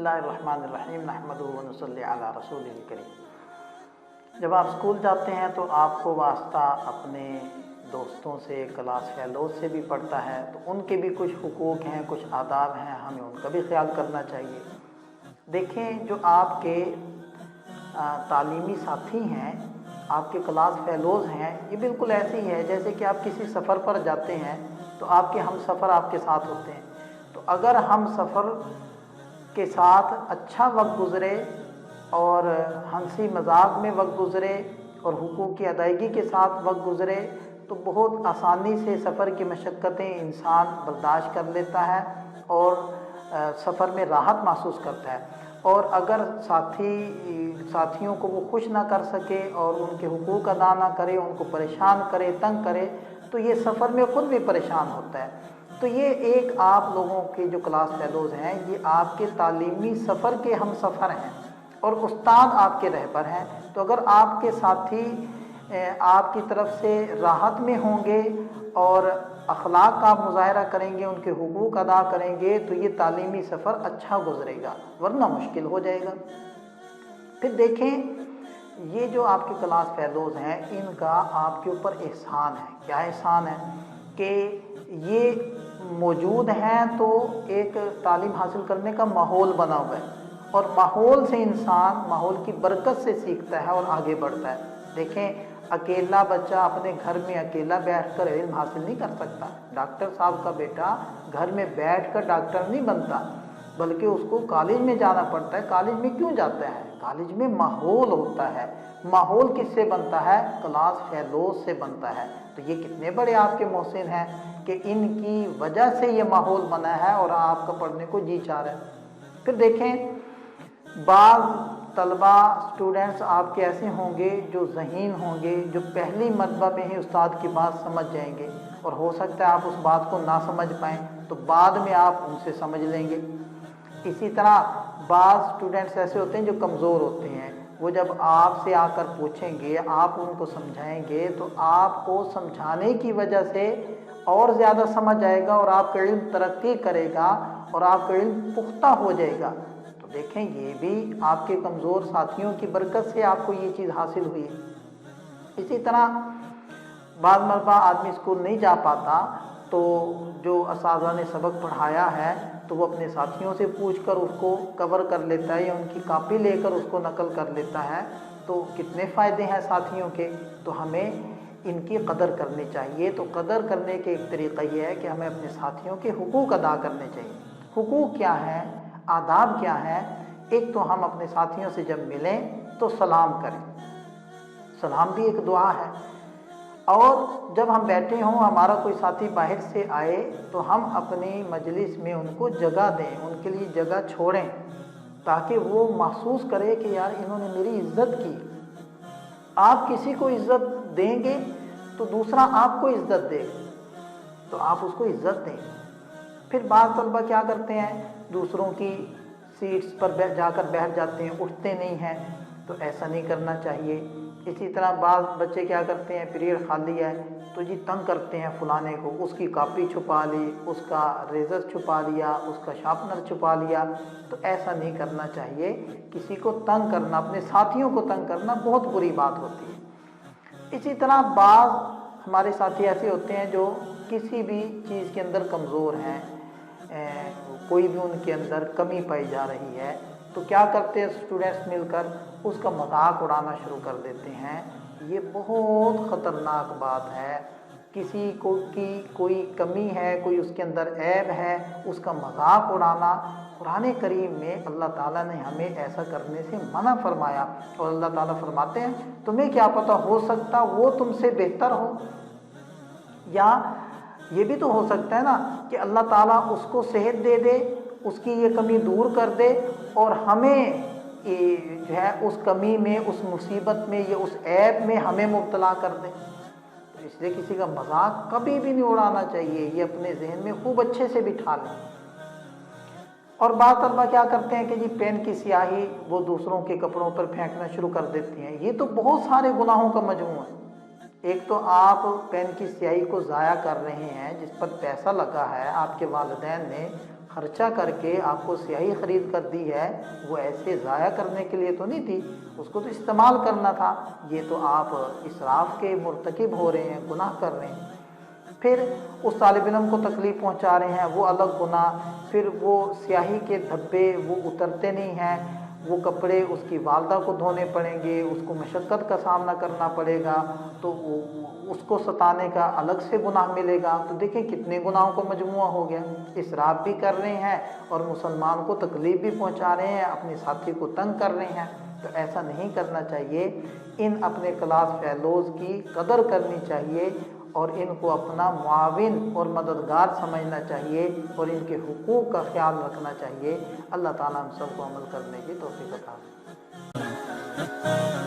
बिस्मिल्लाहिर्रहमानिर्रहीम नहमदुहु व नसल्ली अला रसूलिल करीम। जब आप स्कूल जाते हैं तो आपको वास्ता अपने दोस्तों से, क्लास फेलोज से भी पड़ता है, तो उनके भी कुछ हुकूक हैं, कुछ आदाब हैं, हमें उनका भी ख्याल करना चाहिए। देखें, जो आपके तालीमी साथी हैं, आपके क्लास फेलोज हैं, ये बिल्कुल ऐसे ही है जैसे कि आप किसी सफ़र पर जाते हैं तो आपके हम सफ़र आपके साथ होते हैं। तो अगर हम सफ़र के साथ अच्छा वक्त गुज़रे और हंसी मजाक में वक्त गुज़रे और हुकूक की अदायगी के साथ वक्त गुज़रे तो बहुत आसानी से सफ़र की मशक्क़तें इंसान बर्दाश्त कर लेता है और सफ़र में राहत महसूस करता है। और अगर साथियों को वो खुश ना कर सके और उनके हुकूक अदा ना करे, उनको परेशान करे, तंग करे, तो ये सफ़र में ख़ुद भी परेशान होता है। तो ये एक आप लोगों के जो क्लास फेलोज़ हैं, ये आपके तालीमी सफ़र के हम सफ़र हैं और उस्ताद आपके रहबर हैं। तो अगर आपके साथी आपकी तरफ से राहत में होंगे और अखलाक का आप मुज़ाहरा करेंगे, उनके हुकूक अदा करेंगे, तो ये तालीमी सफ़र अच्छा गुजरेगा, वरना मुश्किल हो जाएगा। फिर देखें, ये जो आपके क्लास फेलोज़ हैं, इनका आपके ऊपर एहसान है। क्या एहसान है कि ये मौजूद हैं तो एक तालीम हासिल करने का माहौल बना हुआ है और माहौल से इंसान माहौल की बरकत से सीखता है और आगे बढ़ता है। देखें, अकेला बच्चा अपने घर में अकेला बैठकर इल्म हासिल नहीं कर सकता। डॉक्टर साहब का बेटा घर में बैठकर डॉक्टर नहीं बनता, बल्कि उसको कॉलेज में जाना पड़ता है। कॉलेज में क्यों जाता है? कॉलेज में माहौल होता है। माहौल किससे बनता है? क्लास फेलोज से बनता है। तो ये कितने बड़े आपके मोहसिन हैं कि इनकी वजह से ये माहौल बना है और आपका पढ़ने को जी चाह रहा है। फिर देखें, बाज़ तलबा स्टूडेंट्स आपके ऐसे होंगे जो ज़हीन होंगे, जो पहली मरतबा में ही उस्ताद की बात समझ जाएंगे और हो सकता है आप उस बात को ना समझ पाएँ तो बाद में आप उनसे समझ लेंगे। इसी तरह बाज़ स्टूडेंट्स ऐसे होते हैं जो कमज़ोर होते हैं, वो जब आपसे आकर पूछेंगे, आप उनको समझाएंगे तो आपको समझाने की वजह से और ज़्यादा समझ आएगा और आपका इल्म तरक्की करेगा और आपका इल्म पुख्ता हो जाएगा। तो देखें, ये भी आपके कमज़ोर साथियों की बरकत से आपको ये चीज़ हासिल हुई है। इसी तरह बाद मरतबा आदमी स्कूल नहीं जा पाता तो जो असातिज़ा ने सबक पढ़ाया है तो वो अपने साथियों से पूछकर उसको कवर कर लेता है या उनकी कापी लेकर उसको नकल कर लेता है। तो कितने फ़ायदे हैं साथियों के, तो हमें इनकी कदर करनी चाहिए। तो कदर करने के एक तरीक़ा ये है कि हमें अपने साथियों के हुकूक अदा करने चाहिए। हुकूक क्या है, आदाब क्या है? एक तो हम अपने साथियों से जब मिलें तो सलाम करें। सलाम भी एक दुआ है। और जब हम बैठे हों, हमारा कोई साथी बाहर से आए तो हम अपनी मजलिस में उनको जगह दें, उनके लिए जगह छोड़ें ताकि वो महसूस करे कि यार इन्होंने मेरी इज़्ज़त की। आप किसी को इज़्ज़त देंगे तो दूसरा आपको इज़्ज़त देगा, तो आप उसको इज़्ज़त दें। फिर बाज़ तलबा क्या करते हैं, दूसरों की सीट्स पर जाकर बैठ जाते हैं, उठते नहीं हैं, तो ऐसा नहीं करना चाहिए। इसी तरह बाज़ बच्चे क्या करते हैं, पीरियड खाली है तो जी तंग करते हैं फलाने को, उसकी कापी छुपा ली, उसका रेज़र छुपा लिया, उसका शार्पनर छुपा लिया। तो ऐसा नहीं करना चाहिए। किसी को तंग करना, अपने साथियों को तंग करना बहुत बुरी बात होती है। इसी तरह बाज़ हमारे साथी ऐसे होते हैं जो किसी भी चीज़ के अंदर कमज़ोर हैं, कोई भी उनके अंदर कमी पाई जा रही है, तो क्या करते हैं स्टूडेंट्स मिलकर उसका मजाक उड़ाना शुरू कर देते हैं। ये बहुत ख़तरनाक बात है। किसी को की कोई कमी है, कोई उसके अंदर ऐब है, उसका मजाक उड़ाना, कुरान करीम में अल्लाह ताला ने हमें ऐसा करने से मना फरमाया। और अल्लाह ताला फरमाते हैं, तुम्हें क्या पता, हो सकता वो तुमसे बेहतर हो, या ये भी तो हो सकता है ना कि अल्लाह ताला उसको सेहत दे दे, उसकी ये कमी दूर कर दे और हमें जो है उस कमी में, उस मुसीबत में या उस ऐब में हमें मुब्तला कर दे। तो इसलिए किसी का मजाक कभी भी नहीं उड़ाना चाहिए, ये अपने जहन में खूब अच्छे से बिठा लें। और बात तलबा क्या करते हैं कि जी पेन की स्याही वो दूसरों के कपड़ों पर फेंकना शुरू कर देते हैं। ये तो बहुत सारे गुनाहों का मजमू है। एक तो आप पेन की स्याही को ज़ाया कर रहे हैं जिस पर पैसा लगा है, आपके वालिदैन ने خرچہ کر کے آپ کو سیاہی خرید کر دی ہے وہ ایسے ضائع کرنے کے لیے تو نہیں تھی، اس کو تو استعمال کرنا تھا۔ یہ تو آپ اسراف کے مرتکب ہو رہے ہیں، گناہ کر رہے ہیں۔ پھر اس طالب علم کو تکلیف پہنچا رہے ہیں، وہ الگ گناہ۔ پھر وہ سیاہی کے دھبے وہ اترتے نہیں ہیں، وہ کپڑے اس کی والدہ کو دھونے پڑیں گے، اس کو مشقت کا سامنا کرنا پڑے گا، تو اس کو ستانے کا الگ سے گناہ ملے گا۔ تو دیکھیں کتنے گناہوں کو مجموعہ ہو گیا، اسراف بھی کر رہے ہیں اور مسلمان کو تکلیف بھی پہنچا رہے ہیں، اپنے ساتھی کو تنگ کر رہے ہیں۔ تو ایسا نہیں کرنا چاہیے۔ ان اپنے کلاس فیلوز کی قدر کرنی چاہیے اور ان کو اپنا معاون اور مددگار سمجھنا چاہیے اور ان کے حقوق کا خیال رکھنا چاہیے۔ اللہ تعالیٰ ہم سب کو عمل کرنے کی توفیق عطا فرمائے۔